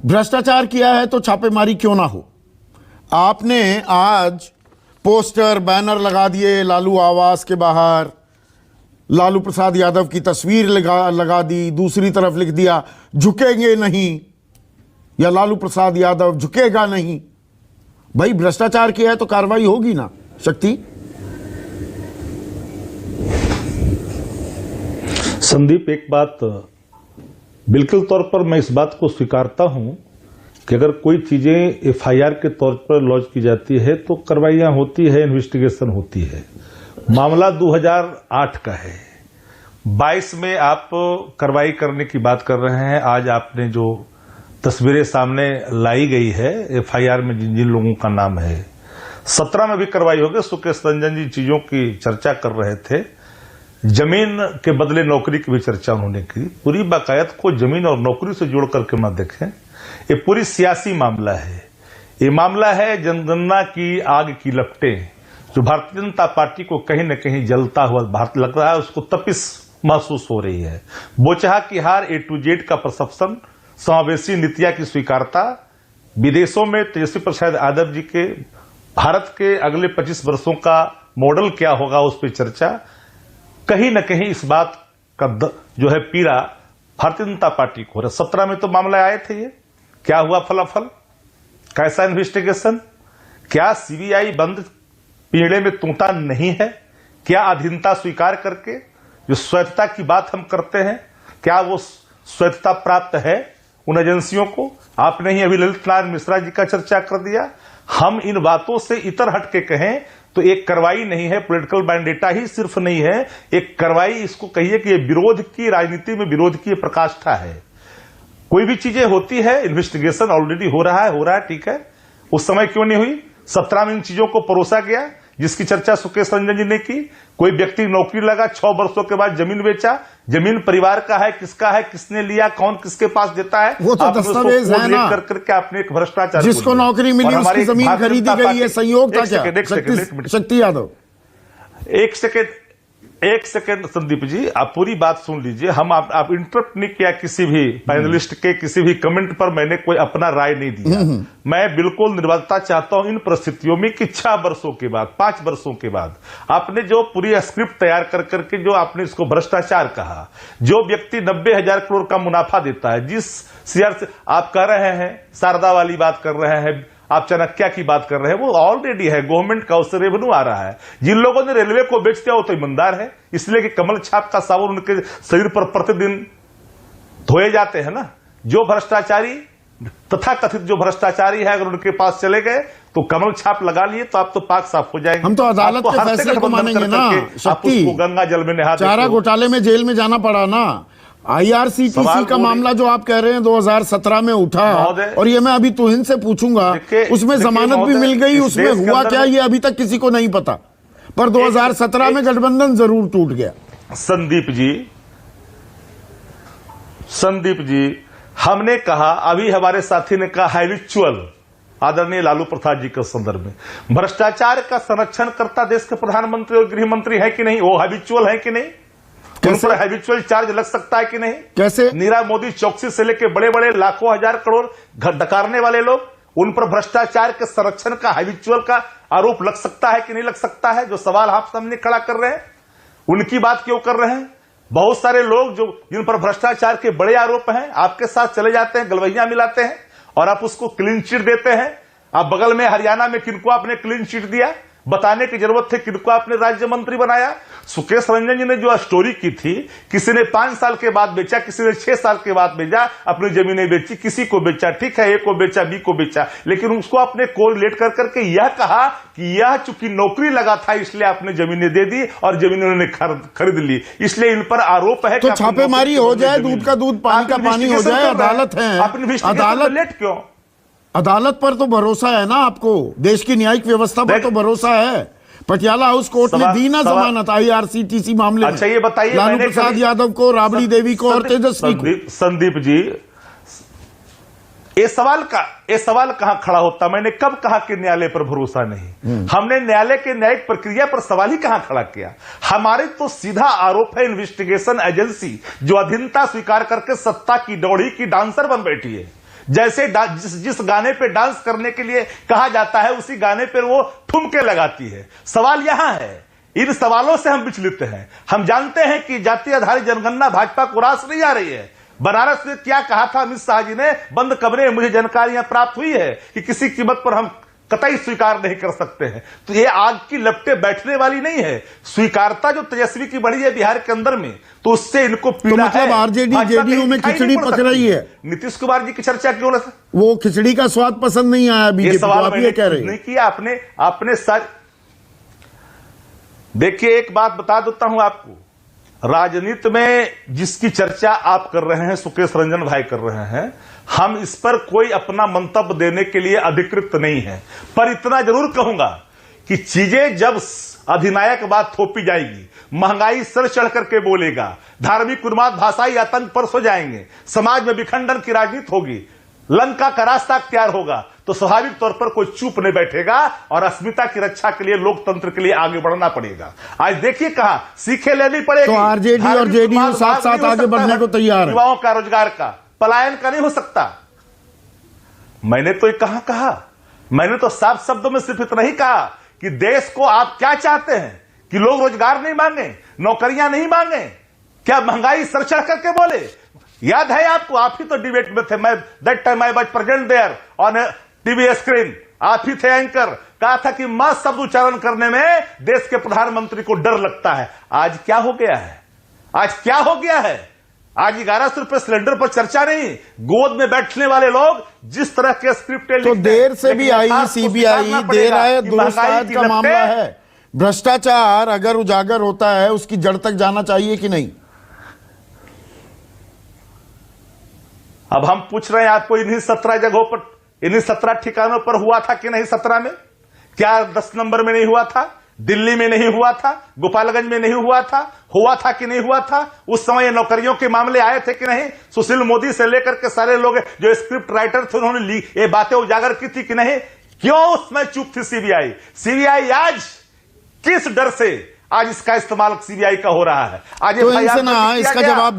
भ्रष्टाचार किया है तो छापेमारी क्यों ना हो। आपने आज पोस्टर बैनर लगा दिए लालू आवास के बाहर, लालू प्रसाद यादव की तस्वीर लगा दी, दूसरी तरफ लिख दिया झुकेंगे नहीं या लालू प्रसाद यादव झुकेगा नहीं। भाई भ्रष्टाचार किया है तो कार्रवाई होगी ना। शक्ति। संदीप, एक बात बिल्कुल तौर पर मैं इस बात को स्वीकारता हूं कि अगर कोई चीजें एफआईआर के तौर पर लॉन्च की जाती है तो कार्रवाइयां होती है, इन्वेस्टिगेशन होती है। मामला 2008 का है, 22 में आप कार्रवाई करने की बात कर रहे हैं। आज आपने जो तस्वीरें सामने लाई गई है एफआईआर में जिन जिन लोगों का नाम है, 17 में भी कार्रवाई होगी। सुकेश रंजन जी चीजों की चर्चा कर रहे थे, जमीन के बदले नौकरी की भी चर्चा उन्होंने की। पूरी बाकायत को जमीन और नौकरी से जोड़ करके मत देखें, ये पूरी सियासी मामला है। ये मामला है जनगणना की आग की लपटें जो भारतीय जनता पार्टी को कहीं न कहीं जलता हुआ भारत लग रहा है, उसको तपिश महसूस हो रही है। बोचहा की हार, A to Z का परसेप्शन, समावेशी नीतियां की स्वीकारता, विदेशों में तेजस्वी प्रसाद यादव जी के भारत के अगले 25 वर्षों का मॉडल क्या होगा उस पर चर्चा। कहीं न कहीं इस बात का जो है पीड़ा भारतीय जनता पार्टी को हो रहा। 17 में तो मामले आए थे, ये क्या हुआ फलाफल, कैसा इन्वेस्टिगेशन, क्या सीबीआई बंद पिंजड़े में तूता नहीं है, क्या अधीनता स्वीकार करके जो स्वायत्तता की बात हम करते हैं क्या वो स्वायत्तता प्राप्त है उन एजेंसियों को। आपने ही अभी ललित नारायण मिश्रा जी का चर्चा कर दिया। हम इन बातों से इतर हटके कहें तो एक कार्रवाई नहीं है, पॉलिटिकल मैंडेटा ही सिर्फ नहीं है, एक कार्रवाई इसको कहिए कि ये विरोध की राजनीति में विरोध की प्रकाष्ठा है। कोई भी चीजें होती है, इन्वेस्टिगेशन ऑलरेडी हो रहा है, ठीक है। उस समय क्यों नहीं हुई? 17 में इन चीजों को परोसा गया जिसकी चर्चा सुकेश रंजन जी ने की। कोई व्यक्ति नौकरी लगा, 6 वर्षों के बाद जमीन बेचा, जमीन परिवार का है, किसका है, किसने लिया, कौन किसके पास देता है, वो तो दस्तावेज है ना। कर करके आपने एक भ्रष्टाचार, जिसको नौकरी मिली उसकी जमीन खरीदी गई है, संयोग था क्या? शक्ति यादव, एक सेकेंड संदीप जी, आप पूरी बात सुन लीजिए। हम आप इंटरप्ट नहीं किया किसी भी पैनलिस्ट के किसी भी कमेंट पर, मैंने कोई अपना राय नहीं दिया। मैं बिल्कुल निर्भरता चाहता हूं इन परिस्थितियों में कि 6 वर्षों के बाद, 5 वर्षों के बाद आपने जो पूरी स्क्रिप्ट तैयार कर करके जो आपने इसको भ्रष्टाचार कहा, जो व्यक्ति 90,000 करोड़ का मुनाफा देता है, जिस शेयर से आप कह रहे हैं, शारदा वाली बात कर रहे हैं, आप चाणक्य की बात कर रहे हैं, वो ऑलरेडी है, गवर्नमेंट का उससे रेवेन्यू आ रहा है। जिन लोगों ने रेलवे को बेच दिया वो तो ईमानदार है, इसलिए कि कमल छाप का साबुन उनके शरीर पर प्रतिदिन धोए जाते हैं ना। जो भ्रष्टाचारी, तथा कथित जो भ्रष्टाचारी है, अगर उनके पास चले गए तो कमल छाप लगा लिए तो आप तो पाक साफ हो जाएंगे। हम तो अदालत के फैसले को मानेंगे ना। शक्ति, गंगा जल में नहा, चारा घोटाले में जेल में जाना पड़ा ना। IRCTC का मामला जो आप कह रहे हैं 2017 में उठा, और ये मैं अभी तुहिन से पूछूंगा, उसमें जमानत भी मिल गई, उसमें हुआ क्या ये अभी तक किसी को नहीं पता, पर 2017 में गठबंधन जरूर टूट गया। संदीप जी, हमने कहा, अभी हमारे साथी ने कहा हैबिचुअल, आदरणीय लालू प्रसाद जी के संदर्भ में भ्रष्टाचार का संरक्षण करता देश के प्रधानमंत्री और गृह मंत्री है कि नहीं, वो हैबिचुअल है कि नहीं, उन पर हैबिचुअल चार्ज लग सकता है कि नहीं? कैसे? नीरव मोदी चौकसी से लेकर बड़े बड़े लाखों हजार करोड़ डकारने वाले लोग, उन पर भ्रष्टाचार के संरक्षण का हैबिचुअल का आरोप लग सकता है कि नहीं लग सकता है? जो सवाल आप सामने खड़ा कर रहे हैं उनकी बात क्यों कर रहे हैं? बहुत सारे लोग जो जिन पर भ्रष्टाचार के बड़े आरोप हैं आपके साथ चले जाते हैं, गलवैया मिलाते हैं और आप उसको क्लीन चिट देते हैं। आप बगल में हरियाणा में किनको आपने क्लीन चिट दिया, बताने की जरूरत थी किनको आपने राज्य मंत्री बनाया। सुकेश रंजन जी ने जो स्टोरी की थी, किसी ने 5 साल के बाद बेचा, किसी ने 6 साल के बाद बेचा, अपनी जमीनें बेची, किसी को बेचा, ठीक है, A को बेचा, B को बेचा, लेकिन उसको आपने कोरिलेट कर करके यह कहा कि यह चूंकि नौकरी लगा था इसलिए आपने जमीनें दे दी और जमीन उन्होंने खरीद ली, इसलिए इन पर आरोप है। तो छापेमारी हो जाए, दूध का दूध पानी का पानी हो जाए, अदालत है, अदालत लेट क्यों? अदालत पर तो भरोसा है ना आपको, देश की न्यायिक व्यवस्था पर तो भरोसा है। पटियाला हाउस कोर्ट ने दी ना जमानत IRCTC मामले में। अच्छा ये बताइए, लालू प्रसाद यादव को, राबड़ी देवी को और तेजस्वी को। संदीप जी, ये सवाल कहां खड़ा होता? मैंने कब कहा कि न्यायालय पर भरोसा नहीं? हमने न्यायालय के न्यायिक प्रक्रिया पर सवाल ही कहां खड़ा किया? हमारे तो सीधा आरोप है इन्वेस्टिगेशन एजेंसी जो अधीनता स्वीकार करके सत्ता की दौड़ी की डांसर बन बैठी है। जैसे जिस गाने पे डांस करने के लिए कहा जाता है उसी गाने पर वो ठुमके लगाती है। सवाल यहां है, इन सवालों से हम विचलित हैं। हम जानते हैं कि जाति आधारित जनगणना भाजपा को रास नहीं आ रही है। बनारस में क्या कहा था अमित शाह जी ने, बंद कमरे में मुझे जानकारियां प्राप्त हुई है कि किसी कीमत पर हम कतई स्वीकार नहीं कर सकते हैं। तो ये आग की लपटें बैठने वाली नहीं है। स्वीकारता जो तेजस्वी की बढ़ी है बिहार के अंदर में, तो उससे इनको पीड़ा तो मतलब आरजेडी जेडीयू में खिचड़ी पक रही है। नीतीश कुमार जी की चर्चा क्यों ना, वो खिचड़ी का स्वाद पसंद नहीं आया बीजेपी को, आप ये कह रहे हैं। नहीं किया आपने देखिए, एक बात बता देता हूं आपको, राजनीति में जिसकी चर्चा आप कर रहे हैं, सुकेश रंजन भाई कर रहे हैं, हम इस पर कोई अपना मंतव्य देने के लिए अधिकृत नहीं है। पर इतना जरूर कहूंगा कि चीजें जब अधिनायक बात थोपी जाएगी, महंगाई सर चढ़ करके बोलेगा, धार्मिक उन्माद भाषाई आतंक पर सो जाएंगे, समाज में विखंडन की राजनीति होगी, लंका का रास्ता तैयार होगा, तो स्वाभाविक तौर पर कोई चुप नहीं बैठेगा और अस्मिता की रक्षा के लिए, लोकतंत्र के लिए आगे बढ़ना पड़ेगा। आज देखिए कहां सीखे लेनी पड़ेगी। तो आरजेडी और जेडीयू साथ साथ आगे बढ़ने को तैयार है। युवाओं का, रोजगार का, पलायन का नहीं हो सकता। मैंने तो कहा मैंने तो साफ शब्दों में सिर्फ इतना ही कहा कि देश को आप क्या चाहते हैं, कि लोग रोजगार नहीं मांगे, नौकरियां नहीं मांगे, क्या महंगाई सर चढ़ करके बोले? याद है आपको, आप ही तो डिबेट में थे, मैं that time I was present there on TV screen, आप ही थे एंकर। कहा था कि मां शब्द उच्चारण करने में देश के प्रधानमंत्री को डर लगता है। आज क्या हो गया है? आज 1100 रुपए सिलेंडर पर चर्चा नहीं, गोद में बैठने वाले लोग जिस तरह के स्क्रिप्ट तो देर से भी आई सीबीआई, देर आए दुरुस्त का मामला है। भ्रष्टाचार अगर उजागर होता है, उसकी जड़ तक जाना चाहिए कि नहीं? अब हम पूछ रहे हैं आपको, इन्हीं 17 जगहों पर, इन्हीं 17 ठिकानों पर हुआ था कि नहीं? 17 में क्या 10 नंबर में नहीं हुआ था? दिल्ली में नहीं हुआ था? गोपालगंज में नहीं हुआ था कि नहीं हुआ था? उस समय ये नौकरियों के मामले आए थे कि नहीं? सुशील मोदी से लेकर के सारे लोग जो स्क्रिप्ट राइटर थे, उन्होंने ये बातें उजागर की थी कि नहीं? क्यों उसमें चुप थी सीबीआई? आज किस डर से आज इसका इस्तेमाल सीबीआई का हो रहा है? आज तो इसका जवाब